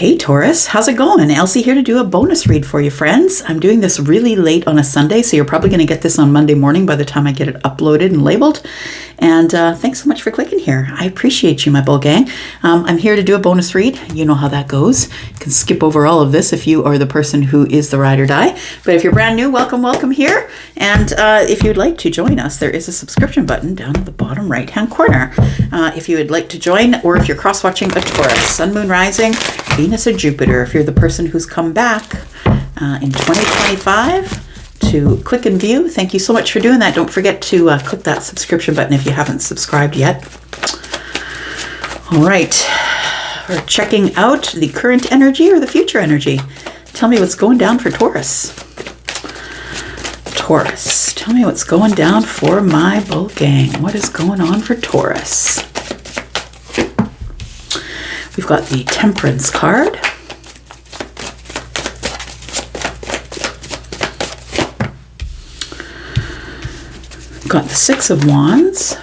Hey Taurus, how's it going? Elsie here to do a bonus read for you, friends. I'm doing this really late on a Sunday, so you're probably going to get this on Monday morning by the time I get it uploaded and labeled. And thanks so much for clicking here. I appreciate you, my bull gang. I'm here to do a bonus read. You know how that goes. You can skip over all of this if you are the person who is the ride or die. But if you're brand new, welcome here. And if you'd like to join us, there is a subscription button down at the bottom right-hand corner. If you would like to join, or if you're cross-watching a Taurus, Sun, Moon, Rising, Venus, or Jupiter, if you're the person who's come back in 2025 to click and view, thank you so much for doing that. Don't forget to click that subscription button if you haven't subscribed yet. All right, we're checking out the current energy or the future energy. Tell me what's going down for Taurus. Taurus, tell me what's going down for my bull gang. What is going on for Taurus? We've got the Temperance card. Got the Six of Wands.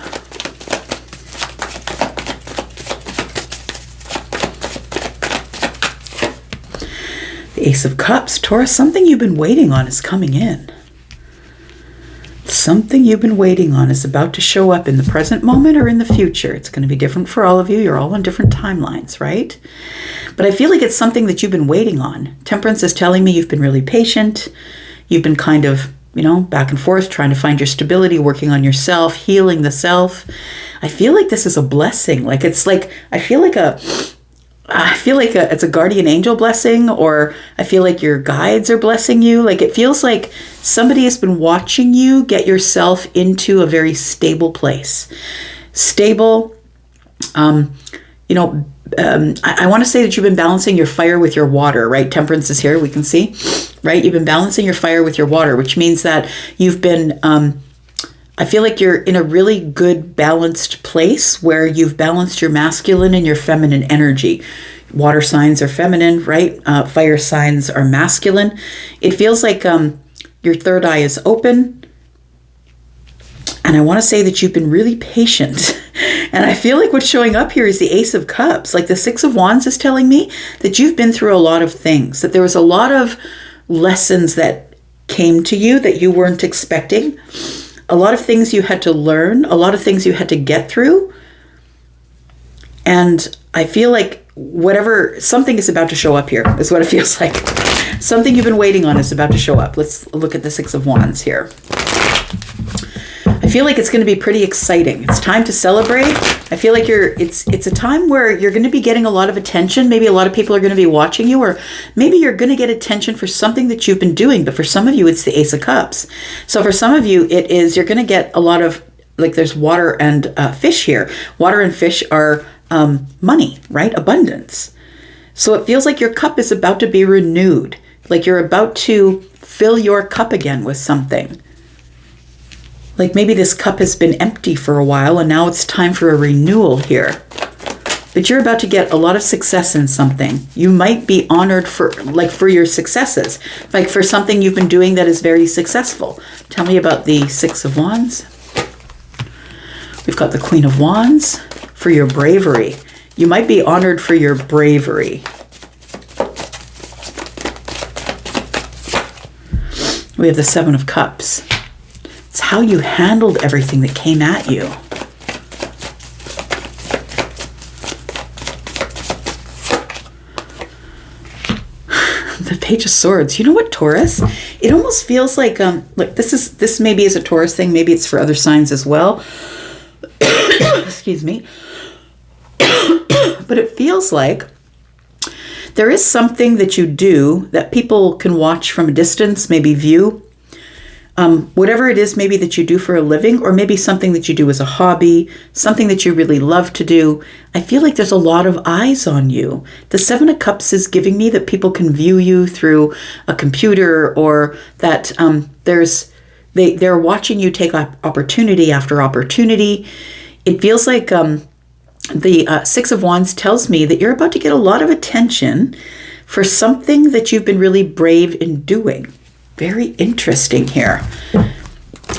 The Ace of Cups. Taurus, something you've been waiting on is coming in. Something you've been waiting on is about to show up in the present moment or in the future. It's going to be different for all of you. You're all on different timelines, right? But I feel like it's something that you've been waiting on. Temperance is telling me you've been really patient. You've been kind of, back and forth, trying to find your stability, working on yourself, healing the self. I feel like this is a blessing. I feel like it's a guardian angel blessing, or I feel like your guides are blessing you. Like it feels like somebody has been watching you get yourself into a very stable place. Stable, I want to say that you've been balancing your fire with your water, right? Temperance is here, we can see, right? You've been balancing your fire with your water, which means that you've been, I feel like you're in a really good balanced place where you've balanced your masculine and your feminine energy. Water signs are feminine, right? Fire signs are masculine. It feels like your third eye is open. And I want to say that you've been really patient. And I feel like what's showing up here is the Ace of Cups. Like the Six of Wands is telling me that you've been through a lot of things, that there was a lot of lessons that came to you that you weren't expecting. A lot of things you had to learn, a lot of things you had to get through. And I feel like something is about to show up here, is what it feels like. Something you've been waiting on is about to show up. Let's look at the Six of Wands here. I feel like it's going to be pretty exciting. It's time to celebrate. I feel like it's a time where you're going to be getting a lot of attention. Maybe a lot of people are going to be watching you, or maybe you're going to get attention for something that you've been doing. But for some of you, it's the Ace of Cups. So for some of you, you're going to get a lot of, there's water and fish here. Water and fish are money, right? Abundance. So it feels like your cup is about to be renewed. Like you're about to fill your cup again with something. Like maybe this cup has been empty for a while and now it's time for a renewal here. But you're about to get a lot of success in something. You might be honored for your successes, like for something you've been doing that is very successful. Tell me about the Six of Wands. We've got the Queen of Wands for your bravery. You might be honored for your bravery. We have the Seven of Cups. It's how you handled everything that came at you. The Page of Swords. You know what, Taurus? It almost feels like this maybe is a Taurus thing, maybe it's for other signs as well. Excuse me. But it feels like there is something that you do that people can watch from a distance, maybe view. Whatever it is maybe that you do for a living, or maybe something that you do as a hobby, something that you really love to do. I feel like there's a lot of eyes on you. The Seven of Cups is giving me that people can view you through a computer, or that they're watching you take opportunity after opportunity. It feels like the Six of Wands tells me that you're about to get a lot of attention for something that you've been really brave in doing. Very interesting here.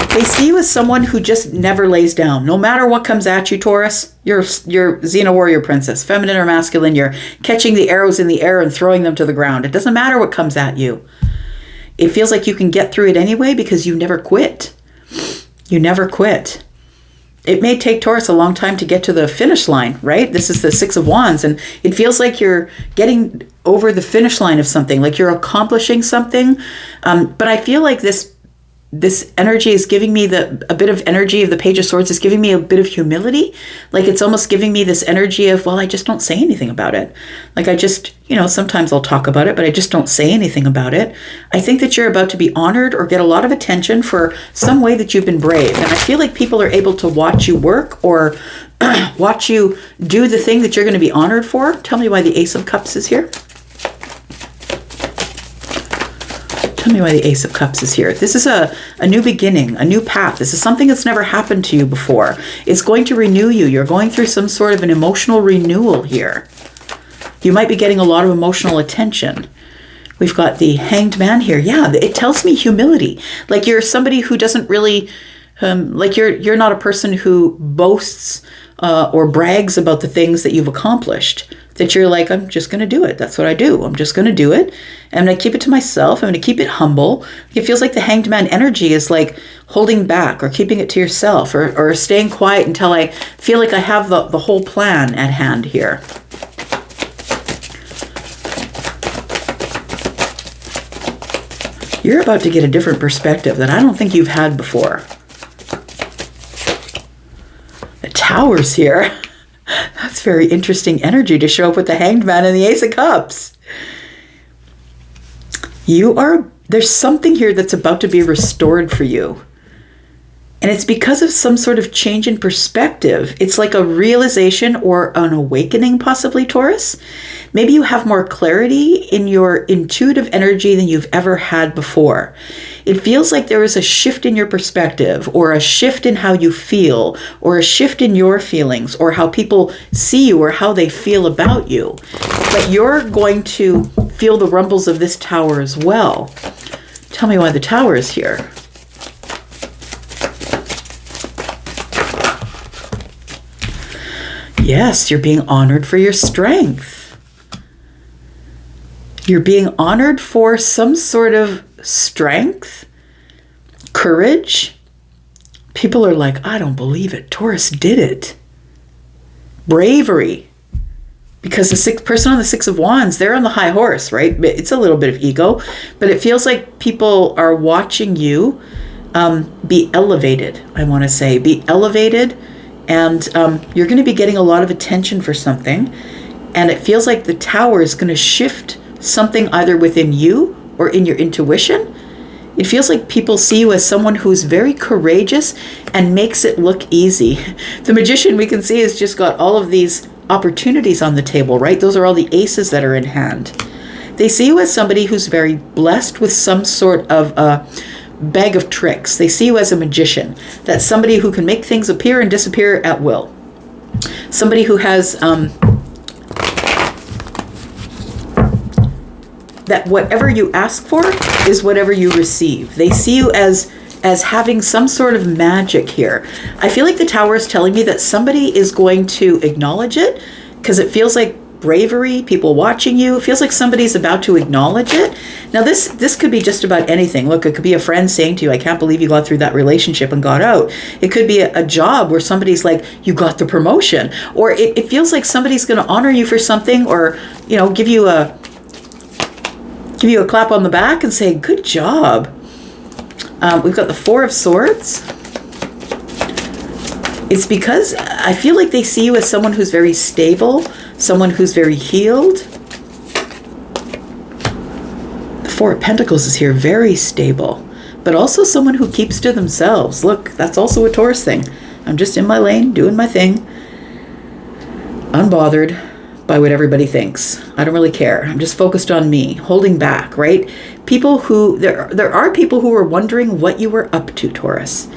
They see you as someone who just never lays down. No matter what comes at you, Taurus, you're Xena warrior princess, feminine or masculine. You're catching the arrows in the air and throwing them to the ground. It doesn't matter what comes at you. It feels like you can get through it anyway because you never quit. You never quit. It may take Taurus a long time to get to the finish line, right? This is the Six of Wands, and it feels like you're getting over the finish line of something, like you're accomplishing something. But I feel like this energy is giving me a bit of energy of the Page of Swords is giving me a bit of humility. Like it's almost giving me this energy of, well, I just don't say anything about it. Like I just, sometimes I'll talk about it, but I just don't say anything about it. I think that you're about to be honored or get a lot of attention for some way that you've been brave. And I feel like people are able to watch you work or watch you do the thing that you're going to be honored for. Tell me why the Ace of Cups is here. Tell me why the Ace of Cups is here. This is a new beginning, a new path. This is something that's never happened to you before. It's going to renew you. You're going through some sort of an emotional renewal here. You might be getting a lot of emotional attention. We've got the Hanged Man here. Yeah, it tells me humility. Like you're somebody who doesn't really, like you're not a person who boasts or brags about the things that you've accomplished. That you're like, I'm just going to do it. That's what I do. I'm just going to do it. I'm going to keep it to myself. I'm going to keep it humble. It feels like the Hanged Man energy is like holding back or keeping it to yourself or staying quiet until I feel like I have the whole plan at hand here. You're about to get a different perspective that I don't think you've had before. The Towers here. That's very interesting energy to show up with the Hanged Man and the Ace of Cups. There's something here that's about to be restored for you. And it's because of some sort of change in perspective. It's like a realization or an awakening, possibly, Taurus. Maybe you have more clarity in your intuitive energy than you've ever had before. It feels like there is a shift in your perspective or a shift in how you feel or a shift in your feelings or how people see you or how they feel about you. But you're going to feel the rumbles of this Tower as well. Tell me why the Tower is here. Yes, you're being honored for your strength. You're being honored for some sort of strength, courage. People are like, I don't believe it. Taurus did it. Bravery. Because the person on the Six of Wands, they're on the high horse, right? It's a little bit of ego, but it feels like people are watching you be elevated, I want to say. Be elevated. And you're going to be getting a lot of attention for something. And it feels like the Tower is going to shift something either within you or in your intuition. It feels like people see you as someone who's very courageous and makes it look easy. The Magician, we can see, has just got all of these opportunities on the table, right? Those are all the aces that are in hand. They see you as somebody who's very blessed with some sort of bag of tricks. They see you as a magician. That's somebody who can make things appear and disappear at will. Somebody who has that whatever you ask for is whatever you receive. They see you as having some sort of magic here. I feel like the Tower is telling me that somebody is going to acknowledge it because it feels like bravery, people watching you. It feels like somebody's about to acknowledge it. Now this could be just about anything. Look, it could be a friend saying to you, I can't believe you got through that relationship and got out. It could be a job where somebody's like, you got the promotion. Or it feels like somebody's going to honor you for something or, give you a clap on the back and say, good job. We've got the Four of Swords. It's because I feel like they see you as someone who's very stable, someone who's very healed. The Four of Pentacles is here, very stable, but also someone who keeps to themselves. Look, that's also a Taurus thing. I'm just in my lane, doing my thing, unbothered by what everybody thinks. I don't really care. I'm just focused on me, holding back, right? There are people who are wondering what you were up to, Taurus.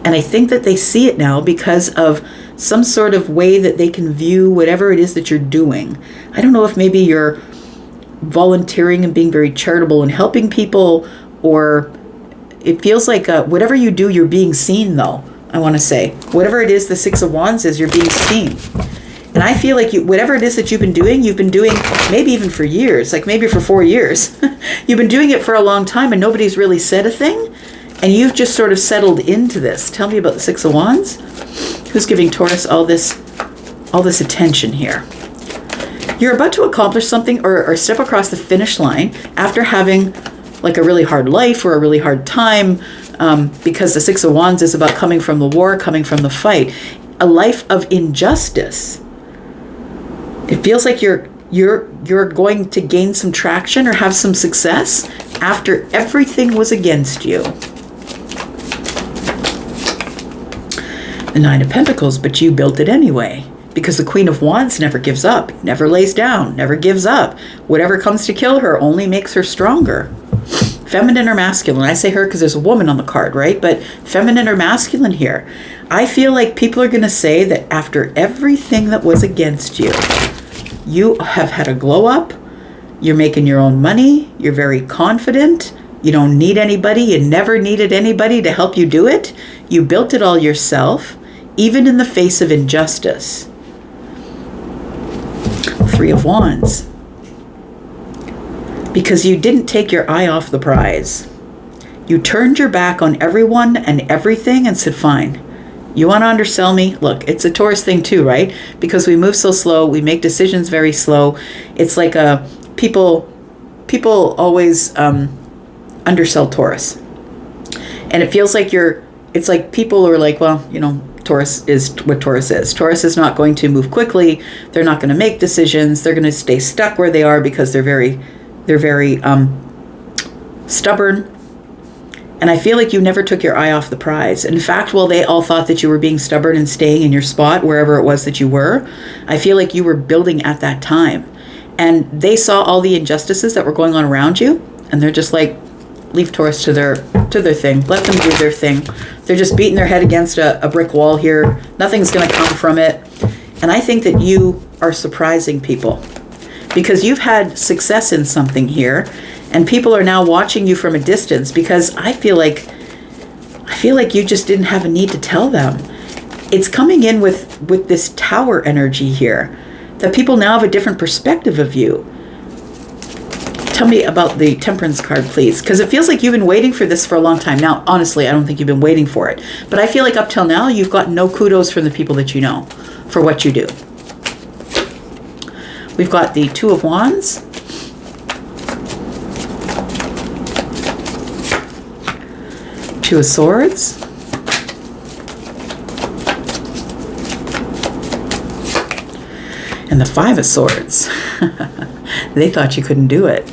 And I think that they see it now because of some sort of way that they can view whatever it is that you're doing. I don't know if maybe you're volunteering and being very charitable and helping people, or it feels like whatever you do, you're being seen, though, I want to say. Whatever it is the Six of Wands is, you're being seen. And I feel like whatever it is that you've been doing maybe even for years, like maybe for 4 years. You've been doing it for a long time and nobody's really said a thing. And you've just sort of settled into this. Tell me about the Six of Wands. Who's giving Taurus all this attention here? You're about to accomplish something or step across the finish line after having like a really hard life or a really hard time, because the Six of Wands is about coming from the war, coming from the fight. A life of injustice. It feels like you're going to gain some traction or have some success after everything was against you. The Nine of Pentacles, but you built it anyway. Because the Queen of Wands never gives up, never lays down, never gives up. Whatever comes to kill her only makes her stronger. Feminine or masculine? I say her because there's a woman on the card, right? But feminine or masculine here? I feel like people are going to say that after everything that was against you, you have had a glow up. You're making your own money. You're very confident. You don't need anybody. You never needed anybody to help you do it. You built it all yourself, even in the face of injustice. Three of Wands. Because you didn't take your eye off the prize. You turned your back on everyone and everything and said, fine, you want to undersell me? Look, it's a Taurus thing too, right? Because we move so slow, we make decisions very slow. It's like people always undersell Taurus. And it feels like it's like people are like, well, you know, Taurus is what Taurus is. Taurus is not going to move quickly. They're not going to make decisions. They're going to stay stuck where they are because they're very stubborn. And I feel like you never took your eye off the prize. In fact, while they all thought that you were being stubborn and staying in your spot, wherever it was that you were, I feel like you were building at that time. And they saw all the injustices that were going on around you, and they're just like, leave Taurus to their thing. Let them do their thing. They're just beating their head against a brick wall here. Nothing's going to come from it. And I think that you are surprising people because you've had success in something here, and people are now watching you from a distance because I feel like you just didn't have a need to tell them. It's coming in with this Tower energy here, that people now have a different perspective of you. Tell me about the Temperance card, please, because it feels like you've been waiting for this for a long time. Now, honestly, I don't think you've been waiting for it, but I feel like up till now, you've got no kudos from the people that you know for what you do. We've got the Two of Wands. Two of Swords. And the Five of Swords. They thought you couldn't do it.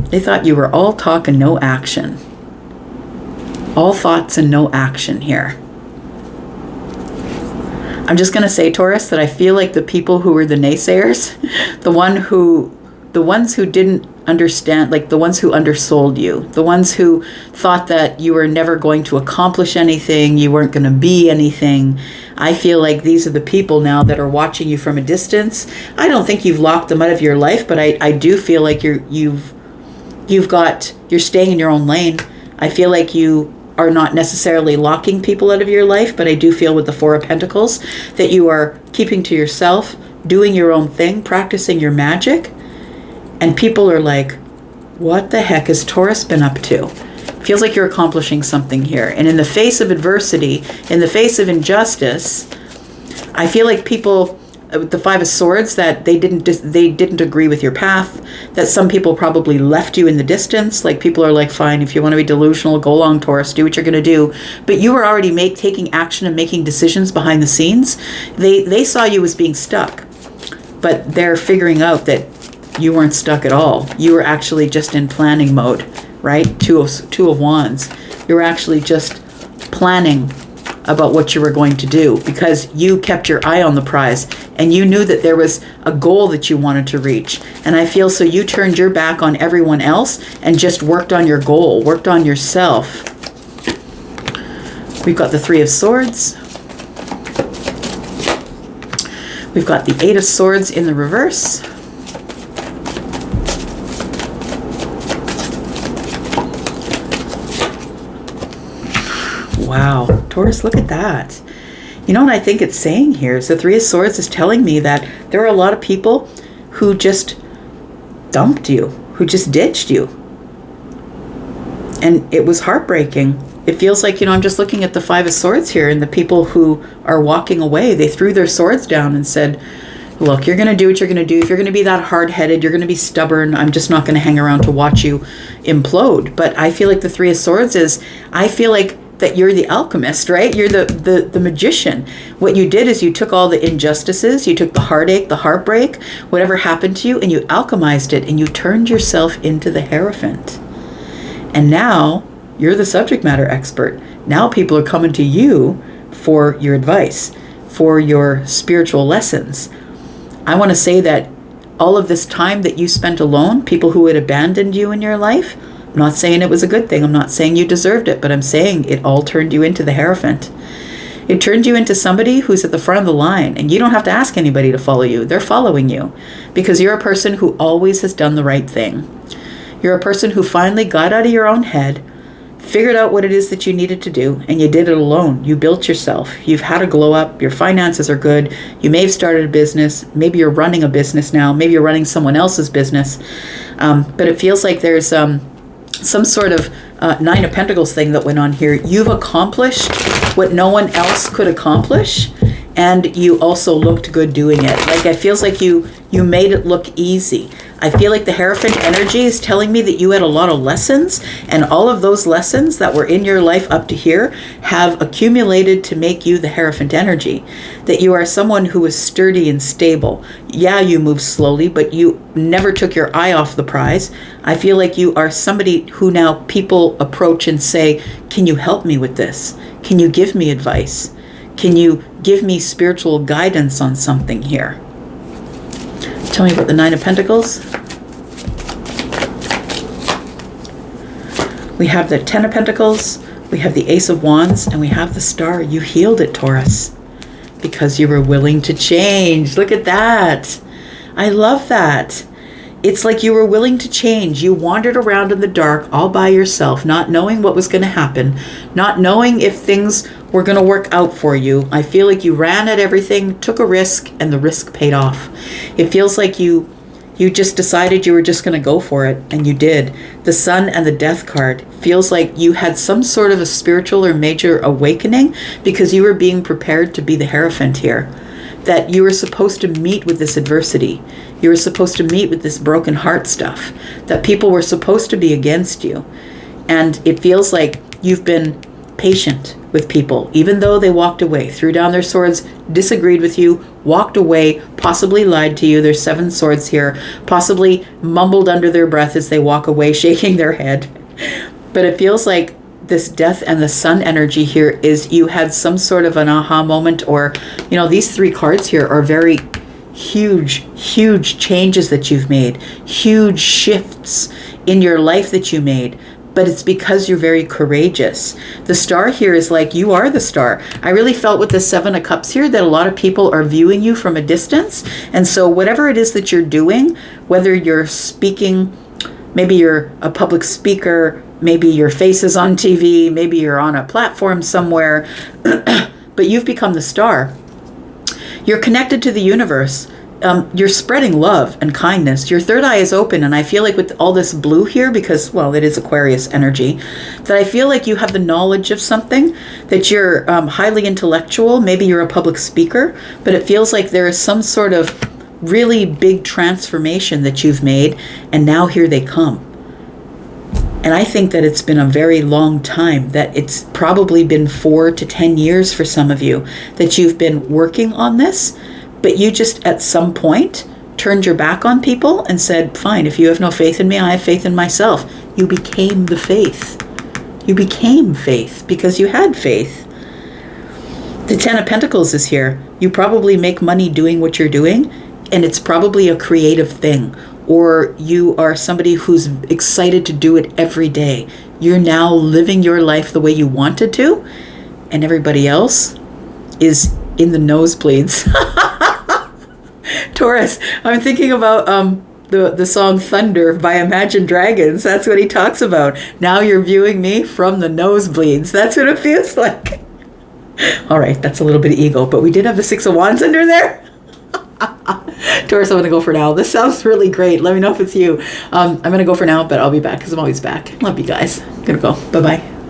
They thought you were all talk and no action. All thoughts and no action here. I'm just going to say, Taurus, that I feel like the people who were the naysayers, the ones who didn't understand, like the ones who undersold you, the ones who thought that you were never going to accomplish anything, you weren't going to be anything. I feel like these are the people now that are watching you from a distance. I don't think you've locked them out of your life, but I do feel like you're staying in your own lane. I feel like you are not necessarily locking people out of your life, but I do feel with the Four of Pentacles that you are keeping to yourself, doing your own thing, practicing your magic. And people are like, what the heck has Taurus been up to? Feels like you're accomplishing something here. And in the face of adversity, in the face of injustice, I feel like people with the Five of Swords, that they didn't agree with your path, that some people probably left you in the distance. Like people are like, fine, if you want to be delusional, go along, Taurus, do what you're going to do. But you were already taking action and making decisions behind the scenes. They saw you as being stuck, but they're figuring out that you weren't stuck at all. You were actually just in planning mode, right? Two of Wands. You were actually just planning about what you were going to do because you kept your eye on the prize and you knew that there was a goal that you wanted to reach. And I feel so you turned your back on everyone else and just worked on your goal, worked on yourself. We've got the Three of Swords. We've got the Eight of Swords in the reverse. Wow. Taurus, look at that. You know what I think it's saying here is the Three of Swords is telling me that there are a lot of people who just dumped you, who just ditched you. And it was heartbreaking. It feels like, I'm just looking at the Five of Swords here, and the people who are walking away, they threw their swords down and said, look, you're going to do what you're going to do. If you're going to be that hard-headed, you're going to be stubborn, I'm just not going to hang around to watch you implode. But I feel like the Three of Swords is, I feel like that you're the alchemist, right? You're the magician. What you did is you took all the injustices, you took the heartache, the heartbreak, whatever happened to you, and you alchemized it, and you turned yourself into the Hierophant. And now you're the subject matter expert. Now people are coming to you for your advice, for your spiritual lessons. I want to say that all of this time that you spent alone, people who had abandoned you in your life, I'm not saying it was a good thing. I'm not saying you deserved it, but I'm saying it all turned you into the Hierophant. It turned you into somebody who's at the front of the line, and you don't have to ask anybody to follow you. They're following you because you're a person who always has done the right thing. You're a person who finally got out of your own head, figured out what it is that you needed to do, and you did it alone. You built yourself. You've had a glow up. Your finances are good. You may have started a business. Maybe you're running a business now. Maybe you're running someone else's business. But it feels like there's some sort of Nine of Pentacles thing that went on here. You've accomplished what no one else could accomplish, and you also looked good doing it. Like, it feels like you made it look easy. I feel like the Hierophant energy is telling me that you had a lot of lessons, and all of those lessons that were in your life up to here have accumulated to make you the Hierophant energy. That you are someone who is sturdy and stable. Yeah, you move slowly, but you never took your eye off the prize. I feel like you are somebody who now people approach and say, can you help me with this? Can you give me advice? Can you give me spiritual guidance on something here? Tell me about the Nine of Pentacles. We have the Ten of Pentacles, we have the Ace of Wands, and we have the Star. You healed it, Taurus, because you were willing to change. Look at that. I love that. It's like you were willing to change. You wandered around in the dark all by yourself, not knowing what was going to happen, not knowing if things were going to work out for you. I feel like you ran at everything, took a risk, and the risk paid off. It feels like you just decided you were just going to go for it, and you did. The Sun and the Death card feels like you had some sort of a spiritual or major awakening because you were being prepared to be the Hierophant here. That you were supposed to meet with this adversity. You were supposed to meet with this broken heart stuff. That people were supposed to be against you. And it feels like you've been patient with people, even though they walked away, threw down their swords, disagreed with you, walked away, possibly lied to you. There's 7 swords here, possibly mumbled under their breath as they walk away, shaking their head. But it feels like this Death and the Sun energy here is you had some sort of an aha moment, or, these 3 cards here are very huge changes that you've made, huge shifts in your life that you made. But it's because you're very courageous. The Star here is like, you are the star. I really felt with the 7 of Cups here that a lot of people are viewing you from a distance. And so whatever it is that you're doing, whether you're speaking, maybe you're a public speaker, maybe your face is on TV, maybe you're on a platform somewhere, but you've become the star. You're connected to the universe. You're spreading love and kindness. Your third eye is open, and I feel like with all this blue here, because, well, it is Aquarius energy, that I feel like you have the knowledge of something, that you're highly intellectual. Maybe you're a public speaker, but it feels like there is some sort of really big transformation that you've made, and now here they come. And I think that it's been a very long time, that it's probably been 4 to 10 years for some of you, that you've been working on this. But you just, at some point, turned your back on people and said, fine, if you have no faith in me, I have faith in myself. You became the faith. You became faith because you had faith. The Ten of Pentacles is here. You probably make money doing what you're doing, and it's probably a creative thing. Or you are somebody who's excited to do it every day. You're now living your life the way you wanted to, and everybody else is in the nosebleeds. Taurus, I'm thinking about the song Thunder by Imagine Dragons. That's what he talks about. Now you're viewing me from the nosebleeds. That's what it feels like. All right, that's a little bit of ego, but we did have the Six of Wands under there. Taurus, I'm going to go for now. This sounds really great. Let me know if it's you. I'm going to go for now, but I'll be back because I'm always back. Love you guys. I'm going to go. Bye-bye.